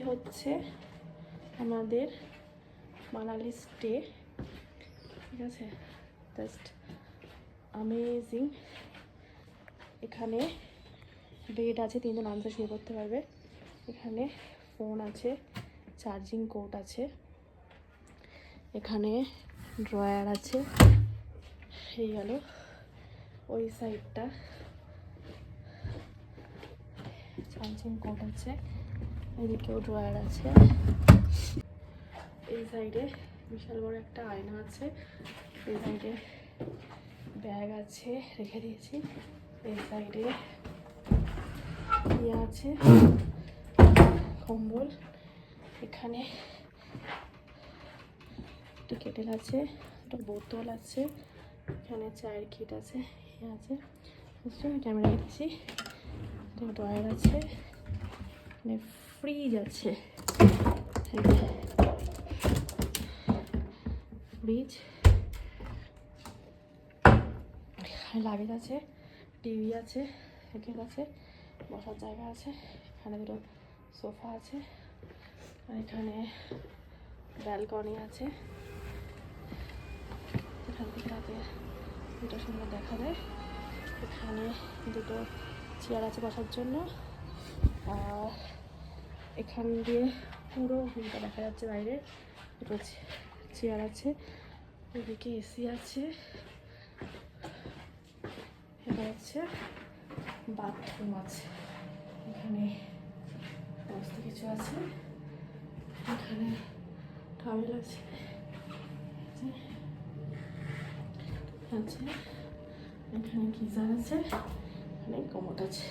হচ্ছে আমাদের মানালি স্টে, ঠিক আছে, জাস্ট অ্যামেজিং। এখানে বেড আছে, 3 জন আরামসে শুয়ে পড়তে পারবে। এখানে ফোন আছে, চার্জিং কোড আছে, এখানে ড্রয়ার আছে, এই গেল ওই সাইডটা, চার্জিং কোড আছে, এদিকেও ড্রয়ার আছে। এই সাইডে বিশাল বড় একটা আয়না আছে, এই সাইডে ব্যাগ আছে, রেখে দিয়েছি। এই সাইডে ইয়ে আছে, কম্বল। এখানে একটা কেটেল আছে, একটা বোতল আছে, এখানে চায়ের কিট আছে, ইয়ে আছে, ক্যামেরা রেখেছি। ড্রয়ার আছে, এখানে ফ্রিজ আছে, ফ্রিজ, লাগেজ আছে, টিভি আছে, এখানে আছে, বসার জায়গা আছে, এখানে দুটো সোফা আছে, আর এখানে ব্যালকনি আছে, এখান থেকে রাতে দুটো সুন্দর দেখা যায়। এখানে দুটো চেয়ার আছে বসার জন্য, আর এখান দিয়ে পুরো ভিউটা দেখা যাচ্ছে বাইরে। দুটো চেয়ার আছে, এদিকে এসি আছে, এটা হচ্ছে বাথরুম আছে, এখানে সমস্ত কিছু আছে, এখানে টাওয়েল আছে, এখানে গিজার আছে, এখানে কমোড আছে।